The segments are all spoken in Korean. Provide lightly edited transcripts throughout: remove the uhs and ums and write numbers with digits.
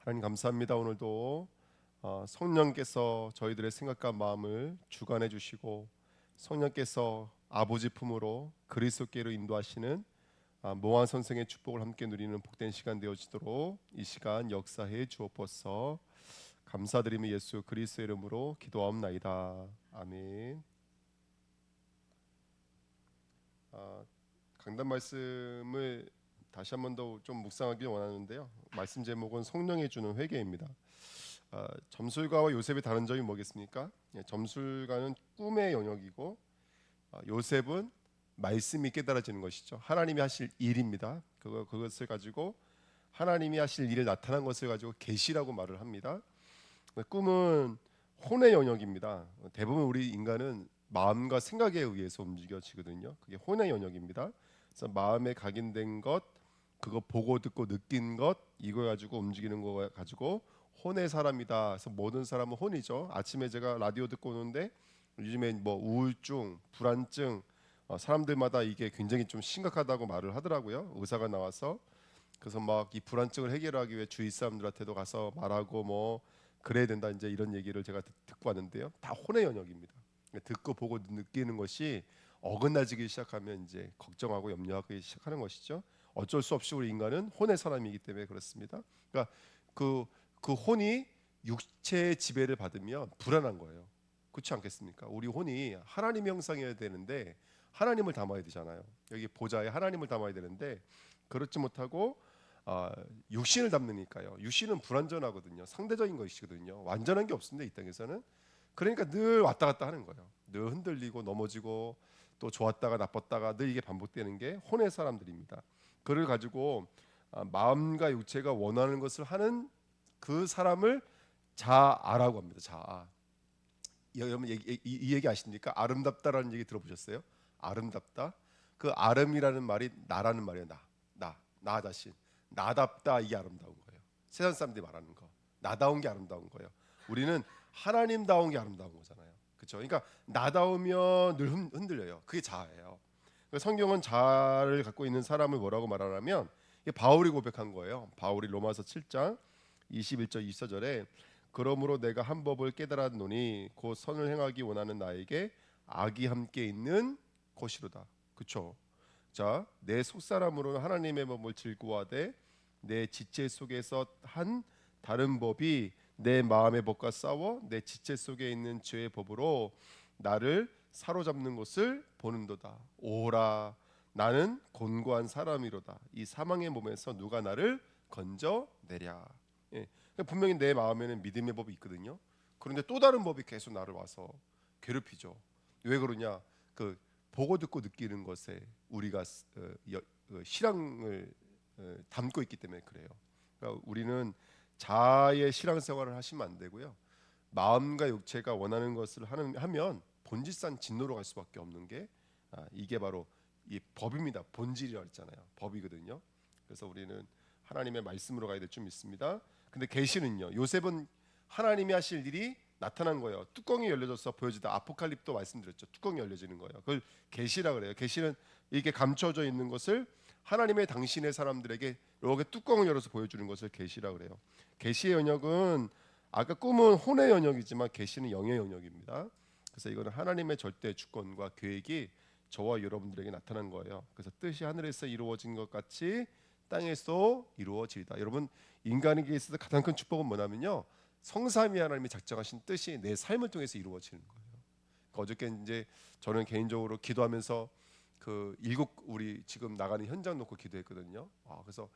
하나님 감사합니다. 오늘도 성령께서 저희들의 생각과 마음을 주관해 주시고 성령께서 아버지 품으로 그리스도께로 인도하시는 모한 선생의 축복을 함께 누리는 복된 시간 되어지도록 이 시간 역사해 주옵소서. 감사드리며 예수 그리스도의 이름으로 기도하옵나이다. 아멘. 강단 말씀을 다시 한 번 더 좀 묵상하기 원하는데요. 말씀 제목은 성령이 주는 회개입니다. 점술가와 요셉의 다른 점이 뭐겠습니까? 점술가는 꿈의 영역이고 요셉은 말씀이 깨달아지는 것이죠. 하나님이 하실 일입니다. 그것을 가지고 하나님이 하실 일을 나타난 것을 가지고 계시라고 말을 합니다. 꿈은 혼의 영역입니다. 대부분 우리 인간은 마음과 생각에 의해서 움직여지거든요. 그게 혼의 영역입니다. 그래서 마음에 각인된 것, 그거 보고 듣고 느낀 것, 이거 가지고 움직이는 거 가지고 혼의 사람이다. 그래서 모든 사람은 혼이죠. 아침에 제가 라디오 듣고 오는데 요즘에 뭐 우울증, 불안증, 사람들마다 이게 굉장히 좀 심각하다고 말을 하더라고요. 의사가 나와서. 그래서 막 이 불안증을 해결하기 위해 주위 사람들한테도 가서 말하고 뭐 그래야 된다 이제 이런 얘기를 제가 듣고 왔는데요. 다 혼의 영역입니다. 듣고 보고 느끼는 것이 어긋나지기 시작하면 이제 걱정하고 염려하기 시작하는 것이죠. 어쩔 수 없이 우리 인간은 혼의 사람이기 때문에 그렇습니다. 그러니까 그, 그 혼이 육체의 지배를 받으면 불안한 거예요. 그렇지 않겠습니까? 우리 혼이 하나님의 형상이어야 되는데 하나님을 담아야 되잖아요. 여기 보좌에 하나님을 담아야 되는데 그렇지 못하고 육신을 담으니까요. 육신은 불완전하거든요. 상대적인 것이거든요. 완전한 게 없습니다. 이 땅에서는. 그러니까 늘 왔다 갔다 하는 거예요. 늘 흔들리고 넘어지고 또 좋았다가 나빴다가 늘 이게 반복되는 게 혼의 사람들입니다. 그를 가지고 마음과 육체가 원하는 것을 하는 그 사람을 자아라고 합니다. 자아. 여러분 이 얘기 아십니까? 아름답다라는 얘기 들어보셨어요? 아름답다. 그 아름이라는 말이 나라는 말이에요. 나 자신. 나답다 이게 아름다운 거예요. 세상 사람들이 말하는 거. 나다운 게 아름다운 거예요. 우리는 하나님다운 게 아름다운 거잖아요. 그렇죠? 그러니까 나다우면 늘 흔들려요. 그게 자아예요. 성경은 자아를 갖고 있는 사람을 뭐라고 말하냐면 이게 바울이 고백한 거예요. 바울이 로마서 7장 21절 24절에 그러므로 내가 한 법을 깨달았노니 곧 선을 행하기 원하는 나에게 악이 함께 있는 것이로다. 그렇죠? 자, 내 속사람으로는 하나님의 법을 즐거워하되 내 지체 속에서 한 다른 법이 내 마음의 법과 싸워 내 지체 속에 있는 죄의 법으로 나를 사로잡는 것을 보는도다. 오라 나는 곤고한 사람이로다. 이 사망의 몸에서 누가 나를 건져내랴. 예. 그러니까 분명히 내 마음에는 믿음의 법이 있거든요. 그런데 또 다른 법이 계속 나를 와서 괴롭히죠. 왜 그러냐? 그 보고 듣고 느끼는 것에 우리가 실앙을 담고 있기 때문에 그래요. 그러니까 우리는 자아의 실앙 생활을 하시면 안 되고요. 마음과 육체가 원하는 것을 하면 본질상 진노로 갈 수밖에 없는 게 이게 바로 이 법입니다. 본질이라고 했잖아요. 법이거든요. 그래서 우리는 하나님의 말씀으로 가야 될 줄 믿습니다. 근데 계시는요. 요셉은 하나님이 하실 일이 나타난 거예요. 뚜껑이 열려져서 보여지다. 아포칼립도 말씀드렸죠. 뚜껑이 열려지는 거예요. 그걸 계시라 그래요. 계시는 이게 감춰져 있는 것을 하나님의 당신의 사람들에게 이렇게 뚜껑을 열어서 보여주는 것을 계시라 그래요. 계시의 영역은 아까 꿈은 혼의 영역이지만 계시는 영의 영역입니다. 그래서 이거는 하나님의 절대 주권과 계획이 저와 여러분들에게 나타난 거예요. 그래서 뜻이 하늘에서 이루어진 것 같이 땅에서 이루어지리다. 여러분 인간에게 있어서 가장 큰 축복은 뭐냐면요. 성삼위 하나님이 작정하신 뜻이 내 삶을 통해서 이루어지는 거예요. 어저께 이제 저는 개인적으로 기도하면서 그 일곱 우리 지금 나가는 현장 놓고 기도했거든요. 그래서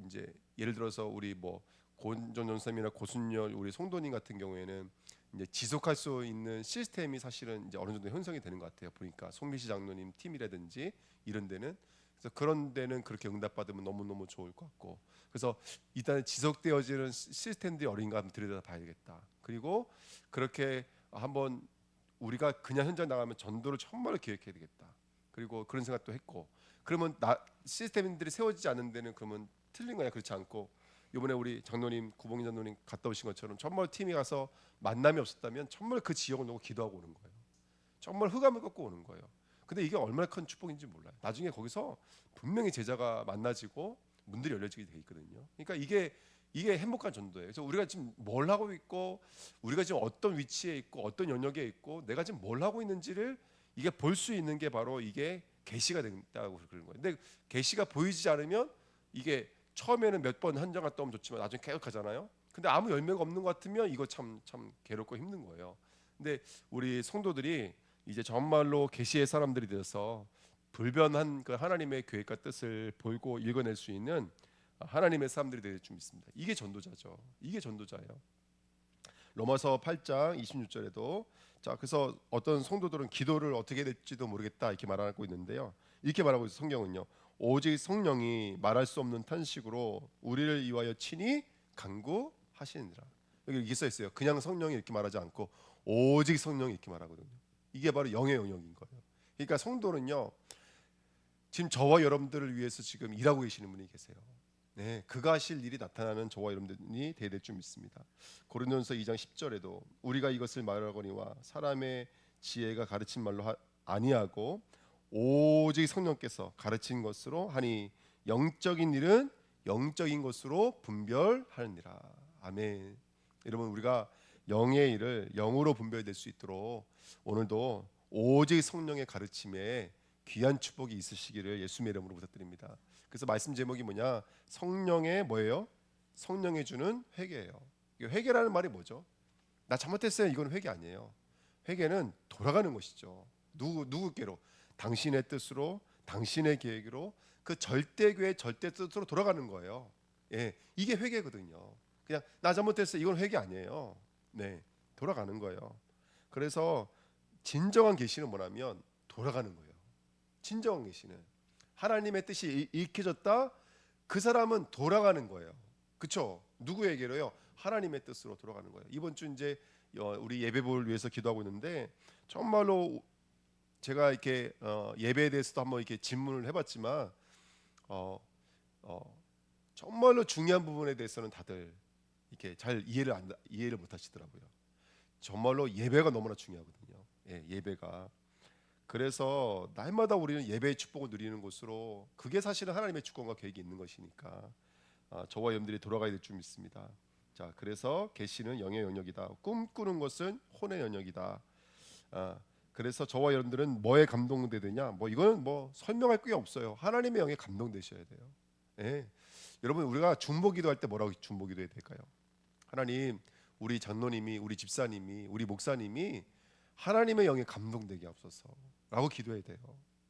이제 예를 들어서 우리 뭐 고은정 전사님이나 고순열 우리 송도님 같은 경우에는 이제 지속할 수 있는 시스템이 사실은 이제 어느 정도 형성이 되는 것 같아요. 보니까 송미시 장로님 팀이라든지 이런 데는 그래서 그런 데는 그렇게 응답받으면 너무너무 좋을 것 같고 그래서 일단 지속되어지는 시스템들이 어린가 한번 들여다봐야겠다. 그리고 그렇게 한번 우리가 그냥 현장 나가면 전도를 정말로 기획해야 되겠다. 그리고 그런 생각도 했고 그러면 시스템들이 세워지지 않는 데는 그러면 틀린 거냐 그렇지 않고 이번에 우리 장로님 구봉인 장로님 갔다 오신 것처럼 정말 팀이 가서 만남이 없었다면 정말 그 지역을 놓고 기도하고 오는 거예요. 정말 흑암을 꺾고 오는 거예요. 근데 이게 얼마나 큰 축복인지 몰라요. 나중에 거기서 분명히 제자가 만나지고 문들이 열려지게 돼 있거든요. 그러니까 이게 이게 행복한 전도예요. 그래서 우리가 지금 뭘 하고 있고, 우리가 지금 어떤 위치에 있고, 어떤 영역에 있고, 내가 지금 뭘 하고 있는지를 이게 볼 수 있는 게 바로 이게 계시가 된다고 그러는 거예요. 근데 계시가 보이지 않으면 이게 처음에는 몇 번 현장 갔다 오면 좋지만 나중에 계속 가잖아요. 근데 아무 열매가 없는 것 같으면 이거 참 괴롭고 힘든 거예요. 근데 우리 성도들이 이제 정말로 계시의 사람들이 되어서 불변한 그 하나님의 계획과 뜻을 보고 읽어낼 수 있는 하나님의 사람들이 될 줄 믿습니다. 이게 전도자죠. 이게 전도자예요. 로마서 8장 26절에도 자 그래서 어떤 성도들은 기도를 어떻게 될지도 모르겠다 이렇게 말하고 있는데요. 이렇게 말하고 있어요. 성경은요. 오직 성령이 말할 수 없는 탄식으로 우리를 위하여 친히 간구하시느니라. 여기 이렇게 써 있어요. 그냥 성령이 이렇게 말하지 않고 오직 성령이 이렇게 말하거든요. 이게 바로 영의 영역인 거예요. 그러니까 성도는요. 지금 저와 여러분들을 위해서 지금 일하고 계시는 분이 계세요. 네, 그가 하실 일이 나타나는 저와 여러분들이 되야 될 줄 믿습니다. 고린도전서 2장 10절에도 우리가 이것을 말하거니와 사람의 지혜가 가르친 말로 아니하고 오직 성령께서 가르친 것으로 하니 영적인 일은 영적인 것으로 분별하느니라. 아멘. 여러분 우리가 영의 일을 영으로 분별될 수 있도록 오늘도 오직 성령의 가르침에 귀한 축복이 있으시기를 예수님의 이름으로 부탁드립니다. 그래서 말씀 제목이 뭐냐? 성령의 뭐예요? 성령의 주는 회개예요. 회개라는 말이 뭐죠? 나 잘못했어요. 이건 회개 아니에요. 회개는 돌아가는 것이죠. 누구께로? 당신의 뜻으로, 당신의 계획으로 그 절대교의 절대 뜻으로 돌아가는 거예요. 예, 이게 회개거든요. 그냥 나 잘못했어요. 이건 회개 아니에요. 네, 돌아가는 거예요. 그래서 진정한 계시는 뭐냐면 돌아가는 거예요. 진정한 계시는 하나님의 뜻이 익혀졌다. 그 사람은 돌아가는 거예요. 그렇죠? 누구에게로요? 하나님의 뜻으로 돌아가는 거예요. 이번 주 이제 우리 예배를 위해서 기도하고 있는데 정말로 제가 이렇게 예배에 대해서도 한번 이렇게 질문을 해봤지만 어, 정말로 중요한 부분에 대해서는 다들 이렇게 잘 이해를 못 하시더라고요. 정말로 예배가 너무나 중요하거든요. 예, 예배가. 그래서 날마다 우리는 예배의 축복을 누리는 것으로 그게 사실은 하나님의 주권과 계획이 있는 것이니까 저와 여러분들이 돌아가야 될 줄 믿습니다. 자, 그래서 계시는 영의 영역이다. 꿈꾸는 것은 혼의 영역이다. 그래서 저와 여러분들은 뭐에 감동되느냐? 뭐 이거는 뭐 설명할 게 없어요. 하나님의 영에 감동되셔야 돼요. 예. 여러분 우리가 중보기도할 때 뭐라고 중보기도해야 될까요? 하나님, 우리 장로님이, 우리 집사님이, 우리 목사님이 하나님의 영에 감동되게 하옵소서라고 기도해야 돼요.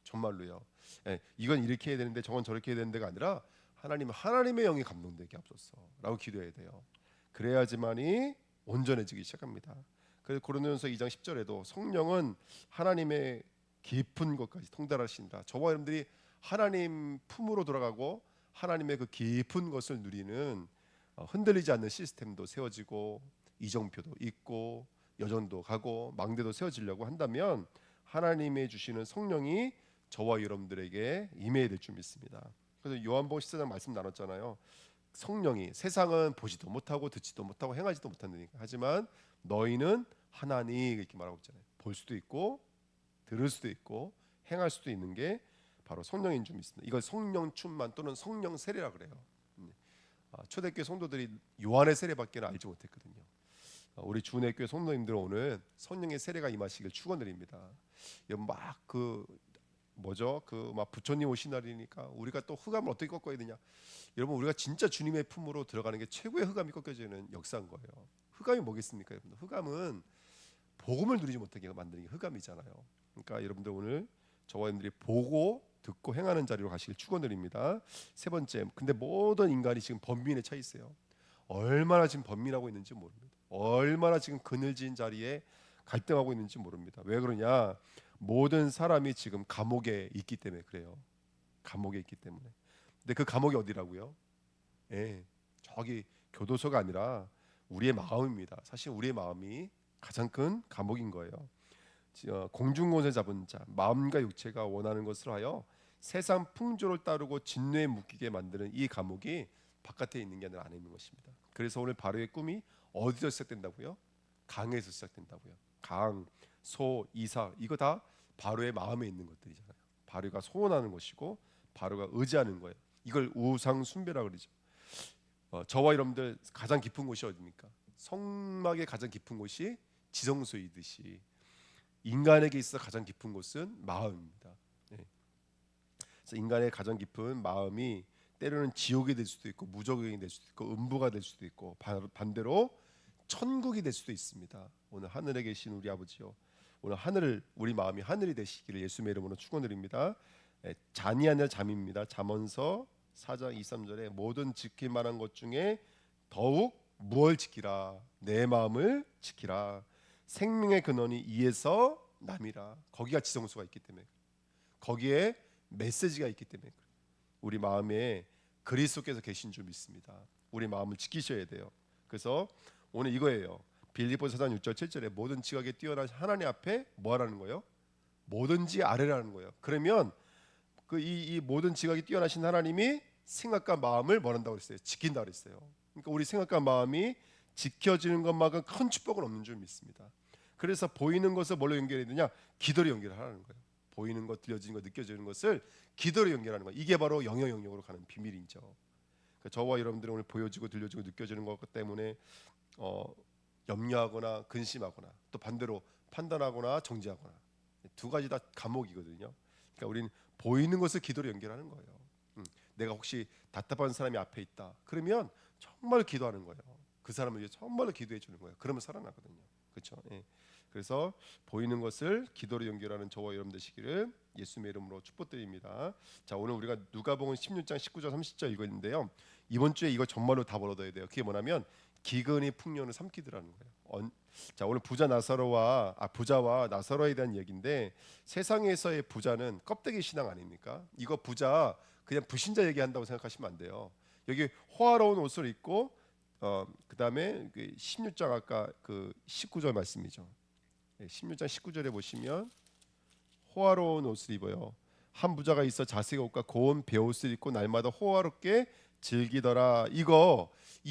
정말로요. 예, 이건 이렇게 해야 되는데 저건 저렇게 해야 되는 데가 아니라 하나님의 영에 감동되게 하옵소서라고 기도해야 돼요. 그래야지만이 온전해지기 시작합니다. 그래서 고린도전서 2장 10절에도 성령은 하나님의 깊은 것까지 통달하신다. 저와 여러분들이 하나님 품으로 돌아가고 하나님의 그 깊은 것을 누리는 흔들리지 않는 시스템도 세워지고 이정표도 있고 여정도 가고 망대도 세워지려고 한다면 하나님의 주시는 성령이 저와 여러분들에게 임해야 될 줄 믿습니다. 그래서 요한복음 14장 말씀 나눴잖아요. 성령이 세상은 보지도 못하고 듣지도 못하고 행하지도 못한다니까. 하지만 너희는 하나니 이렇게 말하고 있잖아요. 볼 수도 있고 들을 수도 있고 행할 수도 있는 게 바로 성령인 줄 믿습니다. 이걸 성령 충만 또는 성령 세례라 그래요. 초대교회 성도들이 요한의 세례밖에 알지 못했거든요. 우리 주은혜교회 성도님들 오늘 성령의 세례가 임하시길 축원드립니다. 막그 뭐죠? 그 막 부처님 오신 날이니까 우리가 또 흑암을 어떻게 꺾어야 되냐? 여러분 우리가 진짜 주님의 품으로 들어가는 게 최고의 흑암이 꺾여지는 역사인 거예요. 흑암이 뭐겠습니까, 여러분? 흑암은 복음을 누리지 못하게 만드는 게 흑암이잖아요. 그러니까 여러분들 오늘 저와 여러분들이 보고 듣고 행하는 자리로 가시길 축원드립니다. 세 번째, 근데 모든 인간이 지금 번민에 차 있어요. 얼마나 지금 번민하고 있는지 모릅니다. 얼마나 지금 그늘진 자리에 갈등하고 있는지 모릅니다. 왜 그러냐? 모든 사람이 지금 감옥에 있기 때문에 그래요. 감옥에 있기 때문에. 근데 그 감옥이 어디라고요? 예, 저기 교도소가 아니라 우리의 마음입니다. 사실 우리의 마음이 가장 큰 감옥인 거예요. 공중권세 잡은 자, 마음과 육체가 원하는 것을 하여 세상 풍조를 따르고 진노에 묶이게 만드는 이 감옥이 바깥에 있는 게 아니라 안에 있는 것입니다. 그래서 오늘 바로의 꿈이 어디서 시작된다고요? 강에서 시작된다고요. 강, 소, 이사 이거 다 바로의 마음에 있는 것들이잖아요. 바로가 소원하는 것이고 바로가 의지하는 거예요. 이걸 우상 숭배라 그러죠. 저와 여러분들 가장 깊은 곳이 어디입니까? 성막의 가장 깊은 곳이 지성소이듯이 인간에게 있어 가장 깊은 곳은 마음입니다. 예. 그래서 인간의 가장 깊은 마음이 때로는 지옥이 될 수도 있고 무적이 될 수도 있고 음부가 될 수도 있고 반대로 천국이 될 수도 있습니다. 오늘 하늘에 계신 우리 아버지요, 오늘 하늘을 우리 마음이 하늘이 되시기를 예수님의 이름으로 축원드립니다. 잔이 아니라 잠입니다. 잠언서 4장 2, 3절에 모든 지킬 만한 것 중에 더욱 무엇을 지키라? 내 마음을 지키라. 생명의 근원이 이에서 남이라. 거기가 지성소가 있기 때문에, 거기에 메시지가 있기 때문에 우리 마음에 그리스도께서 계신 줄 믿습니다. 우리 마음을 지키셔야 돼요. 그래서 오늘 이거예요. 빌립보서 4장 6절 7절에 모든 지각에 뛰어난 하나님 앞에 뭐 하라는 거예요? 뭐든지 아뢰라는 거예요. 그러면 이 모든 지각이 뛰어나신 하나님이 생각과 마음을 뭐 한다고 그랬어요? 지킨다고 그랬어요. 그러니까 우리 생각과 마음이 지켜지는 것만큼 큰 축복은 없는 줄 믿습니다. 그래서 보이는 것을 뭘로 연결해야 되냐? 기도로 연결하라는 거예요. 보이는 것, 들려지는 것, 느껴지는 것을 기도로 연결하는 거예요. 이게 바로 영역으로 가는 비밀이죠. 그러니까 저와 여러분들은 오늘 보여지고 들려지고 느껴지는 것 때문에 염려하거나 근심하거나 또 반대로 판단하거나 정지하거나 두 가지 다 감옥이거든요. 그러니까 우리는 보이는 것을 기도로 연결하는 거예요. 내가 혹시 답답한 사람이 앞에 있다. 그러면 정말 기도하는 거예요. 그 사람을 위해 정말로 기도해 주는 거예요. 그러면 살아나거든요. 그렇죠? 예. 그래서 보이는 것을 기도로 연결하는 저와 여러분 되시기를 예수님의 이름으로 축복드립니다. 자, 오늘 우리가 누가복음 16장 19절 30절 읽었는데요. 이번 주에 이거 정말로 다 벌어둬야 돼요. 그게 뭐냐면 기근이 풍년을 삼키더라는 거예요. 자, 오늘 부자와 나사로에 대한 얘기인데, 세상에서의 부자는 껍데기 신앙 아닙니까? 이거 부자 그냥 불신자 얘기한다고 생각하시면 안 돼요. 여기 호화로운 옷을 입고 그다음에 16장 아까 그 19절 말씀이죠. 16장 19절에 보시면 호화로운 옷을 입어요. 한 부자가 있어 자색 옷과 고운 베옷을 입고 날마다 호화롭게 즐기더라.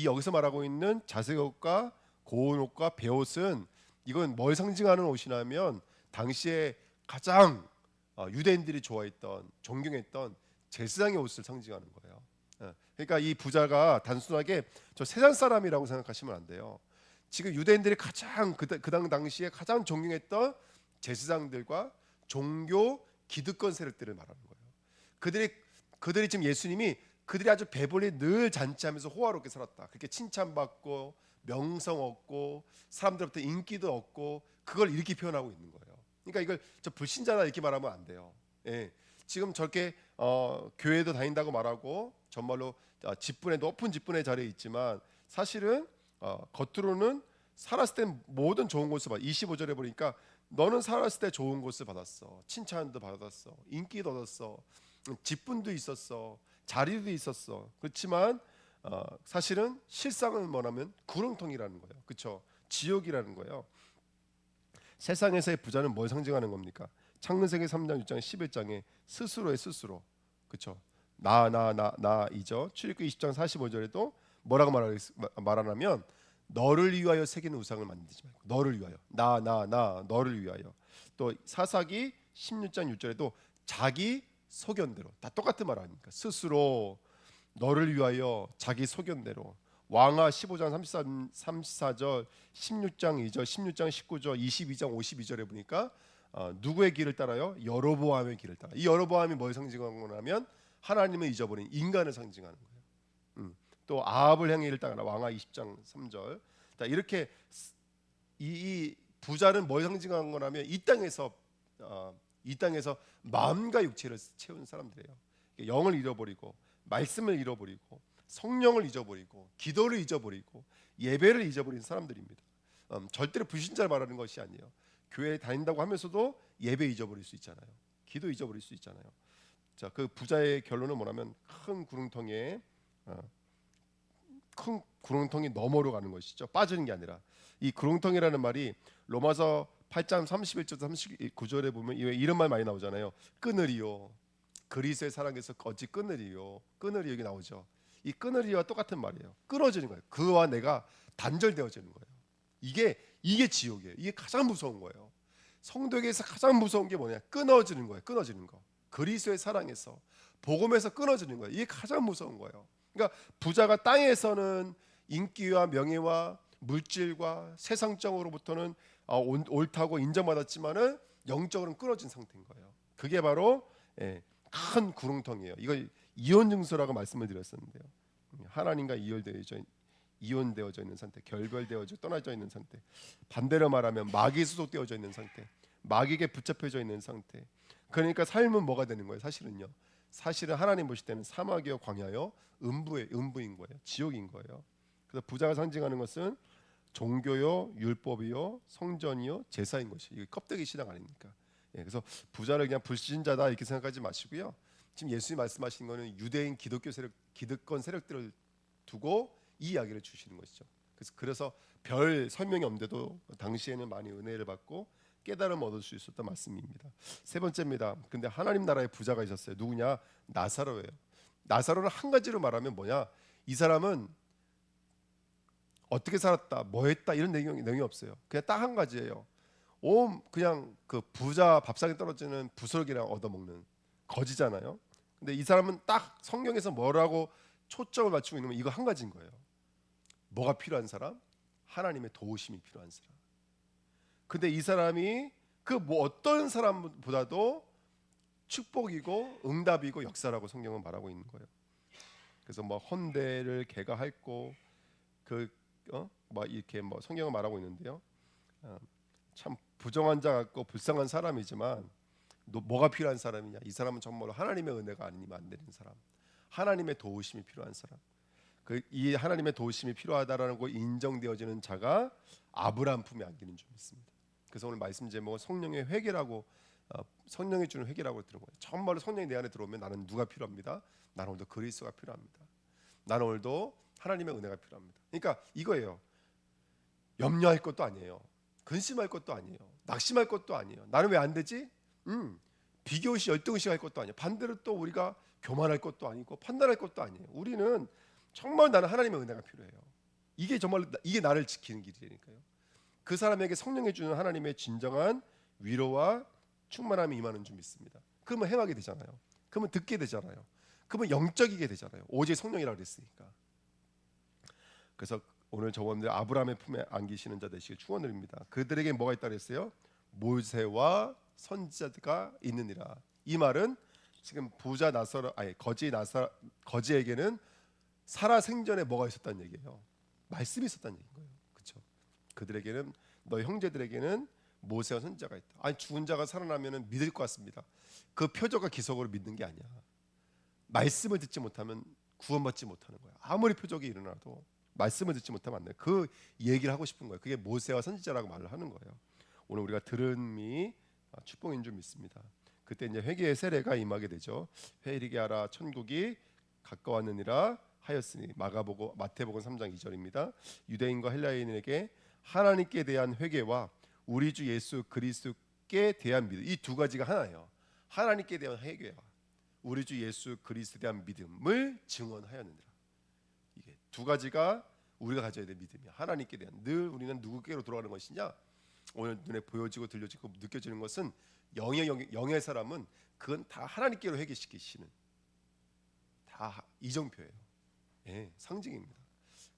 여기서 말하고 있는 자색 옷과 고운 옷과 베옷은 이건 뭘 상징하는 옷이냐면 당시에 가장 유대인들이 좋아했던 존경했던 제사장의 옷을 상징하는 거예요. 그러니까 이 부자가 단순하게 저 세상 사람이라고 생각하시면 안 돼요. 지금 유대인들이 가장 그 당시에 가장 존경했던 제사장들과 종교 기득권 세력들을 말하는 거예요. 그들이 지금 예수님이 그들이 아주 배불리 늘 잔치하면서 호화롭게 살았다. 그렇게 칭찬받고 명성 얻고 사람들부터 인기도 얻고 그걸 이렇게 표현하고 있는 거예요. 그러니까 이걸 저 불신자다 이렇게 말하면 안 돼요. 예. 지금 저렇게 교회도 다닌다고 말하고 정말로 높은 직분의 자리에 있지만 사실은 겉으로는 살았을 때 모든 좋은 것을 받아. 25절에 보니까 너는 살았을 때 좋은 것을 받았어. 칭찬도 받았어. 인기도 얻었어. 직분도 있었어. 자리도 있었어. 그렇지만 사실은 실상은 뭐냐면 구렁텅이라는 거예요. 그렇죠? 지옥이라는 거예요. 세상에서의 부자는 뭘 상징하는 겁니까? 창세기 3장 6장 11장에 스스로의 스스로. 그렇죠? 나이죠. 출애굽기 20장 45절에도 뭐라고 말하냐면 너를 위하여 새기는 우상을 만들지 말고 너를 위하여 너를 위하여. 또 사사기 16장 6절에도 자기 소견대로 다 똑같은 말 아닙니까? 스스로 너를 위하여 자기 소견대로. 왕하 15장 34절 16장 2절 16장 19절 22장 52절에 보니까 누구의 길을 따라요? 여로보암의 길을 따라. 이 여로보암이 뭘 상징하는 거냐면 하나님을 잊어버린 인간을 상징하는 거예요. 또 아합을 향해 일을 따라 왕하 20장 3절. 자, 이렇게 이 부자는 뭘 상징하는 거냐면 이 땅에서 마음과 육체를 채운 사람들이에요. 영을 잃어버리고 말씀을 잃어버리고 성령을 잊어버리고 기도를 잊어버리고 예배를 잊어버린 사람들입니다. 절대로 불신자를 말하는 것이 아니에요. 교회에 다닌다고 하면서도 예배 잊어버릴 수 있잖아요. 기도 잊어버릴 수 있잖아요. 자, 그 부자의 결론은 뭐냐면 큰 구렁텅이 너머로 가는 것이죠. 빠지는 게 아니라. 이 구렁텅이라는 말이 로마서 8장 31절 39절에 보면 이런 말 많이 나오잖아요. 끊으리요. 그리스도의 사랑에서 어찌 끊으리요. 끊으리 여기 나오죠. 이 끊으리와 똑같은 말이에요. 끊어지는 거예요. 그와 내가 단절되어지는 거예요. 이게 지옥이에요. 이게 가장 무서운 거예요. 성도에게서 가장 무서운 게 뭐냐? 끊어지는 거예요. 끊어지는 거. 그리스도의 사랑에서 복음에서 끊어지는 거예요. 이게 가장 무서운 거예요. 그러니까 부자가 땅에서는 인기와 명예와 물질과 세상적으로부터는 옳다고 인정받았지만은 영적으로는 끊어진 상태인 거예요. 그게 바로 큰 구렁텅이에요. 이걸 이혼 증서라고 말씀을 드렸었는데요. 하나님과 이혼되어져 있는 상태, 결별되어져 떠나져 있는 상태. 반대로 말하면 마귀에 소속되어져 있는 상태, 마귀에게 붙잡혀져 있는 상태. 그러니까 삶은 뭐가 되는 거예요? 사실은 하나님 보실 때는 사막이요 광야요 음부인 거예요. 지옥인 거예요. 그래서 부자가 상징하는 것은 종교요, 율법이요, 성전이요, 제사인 것이 이게 껍데기 신앙 아닙니까? 그래서 부자를 그냥 불신자다 이렇게 생각하지 마시고요. 지금 예수님이 말씀하신 거는 유대인 기득권 세력들을 두고 이 이야기를 주시는 것이죠. 그래서 별 설명이 없는데도 당시에는 많이 은혜를 받고 깨달음을 얻을 수 있었던 말씀입니다. 세 번째입니다. 근데 하나님 나라에 부자가 있었어요. 누구냐? 나사로예요. 나사로는 한 가지로 말하면 뭐냐? 이 사람은 어떻게 살았다, 뭐 했다 이런 내용이 없어요. 그냥 딱 한 가지예요. 그냥 그 부자 밥상에 떨어지는 부스러기랑 얻어먹는 거지잖아요. 근데 이 사람은 딱 성경에서 뭐라고 초점을 맞추고 있는 건 이거 한 가지인 거예요. 뭐가 필요한 사람? 하나님의 도우심이 필요한 사람. 근데 이 사람이 그 뭐 어떤 사람보다도 축복이고 응답이고 역사라고 성경은 말하고 있는 거예요. 그래서 뭐 헌대를 걔가 했고 뭐 이렇게 뭐 성경은 말하고 있는데요. 참 부정한 자 같고 불쌍한 사람이지만 뭐가 필요한 사람이냐? 이 사람은 정말로 하나님의 은혜가 아니면 안 되는 사람, 하나님의 도우심이 필요한 사람. 이 하나님의 도우심이 필요하다라는 거 인정되어지는 자가 아브라함 품에 안기는 줄 믿습니다. 그래서 오늘 말씀 제목은 성령의 회개라고 성령이 주는 회개라고 들은 거예요. 정말로 성령이 내 안에 들어오면 나는 누가 필요합니다. 나는 오늘도 그리스도가 필요합니다. 나는 오늘도 하나님의 은혜가 필요합니다. 그러니까 이거예요. 염려할 것도 아니에요. 근심할 것도 아니에요. 낙심할 것도 아니에요. 나는 왜 안 되지? 비교시 열등시 할 것도 아니에요. 반대로 또 우리가 교만할 것도 아니고 판단할 것도 아니에요. 우리는 정말 나는 하나님의 은혜가 필요해요. 이게 정말 이게 나를 지키는 길이니까요. 그 사람에게 성령이 주는 하나님의 진정한 위로와 충만함이 임하는 줄 믿습니다. 그러면 행하게 되잖아요. 그러면 듣게 되잖아요. 그러면 영적이게 되잖아요. 오직 성령이라고 그랬으니까. 그래서 오늘 저원들 아브라함의 품에 안기시는 자 되시길 축원드립니다. 그들에게 뭐가 있다 그랬어요? 모세와 선지자가 있느니라. 이 말은 지금 부자 나사로 거지에게는 살아 생전에 뭐가 있었다는 얘기예요. 말씀이 있었다는 얘기인 거예요. 그렇죠? 그들에게는 너희 형제들에게는 모세와 선지자가 있다. 아니 죽은 자가 살아나면은 믿을 것 같습니다. 그 표적과 기적으로 믿는 게 아니야. 말씀을 듣지 못하면 구원받지 못하는 거야. 아무리 표적이 일어나도 말씀을 듣지 못하면 안 돼. 그 얘기를 하고 싶은 거예요. 그게 모세와 선지자라고 말을 하는 거예요. 오늘 우리가 들음이 축복인 줄 믿습니다. 그때 이제 회개의 세례가 임하게 되죠. 회개하라 천국이 가까웠느니라 하였으니 마태복음 3장 2절입니다. 유대인과 헬라인에게 하나님께 대한 회개와 우리 주 예수 그리스도께 대한 믿음, 이 두 가지가 하나예요. 하나님께 대한 회개와 우리 주 예수 그리스도에 대한 믿음을 증언하였느니라. 이게 두 가지가 우리가 가져야 될 믿음이야. 하나님께 대한. 늘 우리는 누구께로 돌아가는 것이냐? 오늘 눈에 보여지고 들려지고 느껴지는 것은 영의 사람은 그건 다 하나님께로 회개시키시는 다 이정표예요. 상징입니다.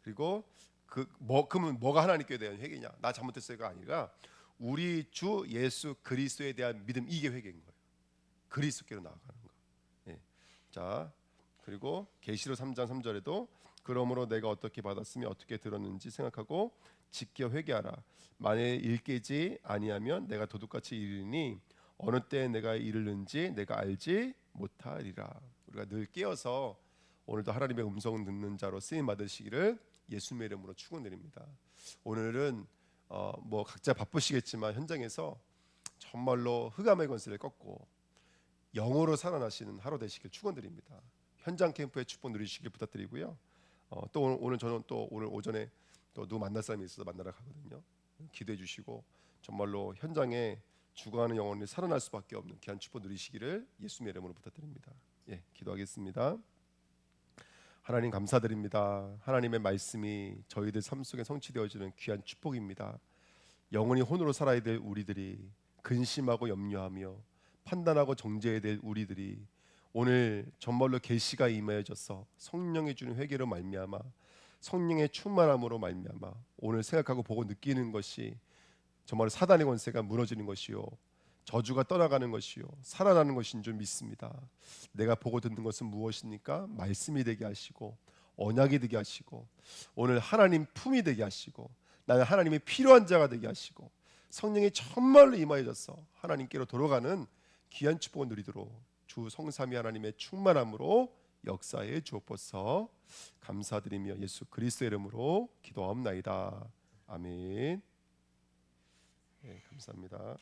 그리고 그러면 뭐가 하나님께 대한 회개냐? 나 잘못했어요가 아니라 우리 주 예수 그리스도에 대한 믿음, 이게 회개인 거예요. 그리스도께로 나아가는 거. 자, 그리고 계시록 3장 3절에도 그러므로 내가 어떻게 받았으며 어떻게 들었는지 생각하고 지켜 회개하라. 만일 일깨지 아니하면 내가 도둑같이 이르니 어느 때에 내가 이르는지 내가 알지 못하리라. 우리가 늘 깨어서 오늘도 하나님의 음성 듣는 자로 쓰임 받으시기를 예수님의 이름으로 축원드립니다. 오늘은 뭐 각자 바쁘시겠지만 현장에서 정말로 흑암의 권세를 꺾고 영으로 살아나시는 하루 되시길 축원드립니다. 현장 캠프의 축복 누리시길 부탁드리고요. 또 오늘 저는 또 오늘 오전에 또 누구 만날 사람이 있어서 만나러 가거든요. 기도해 주시고 정말로 현장에 죽어가는 영혼이 살아날 수밖에 없는 귀한 축복 누리시기를 예수님의 이름으로 부탁드립니다. 기도하겠습니다. 하나님 감사드립니다. 하나님의 말씀이 저희들 삶 속에 성취되어지는 귀한 축복입니다. 영원히 혼으로 살아야 될 우리들이 근심하고 염려하며 판단하고 정죄해야 될 우리들이 오늘 정말로 계시가 임하여져서 성령이 주는 회개로 말미암아 성령의 충만함으로 말미암아 오늘 생각하고 보고 느끼는 것이 정말 사단의 권세가 무너지는 것이요 저주가 떠나가는 것이요 살아나는 것인 줄 믿습니다. 내가 보고 듣는 것은 무엇입니까? 말씀이 되게 하시고 언약이 되게 하시고 오늘 하나님 품이 되게 하시고 나는 하나님의 필요한 자가 되게 하시고 성령이 정말로 임하여져서 하나님께로 돌아가는 귀한 축복을 누리도록 주 성삼위 하나님의 충만함으로 역사에 주옵소서. 감사드리며 예수 그리스도의 이름으로 기도하옵나이다. 아멘. 네, 감사합니다.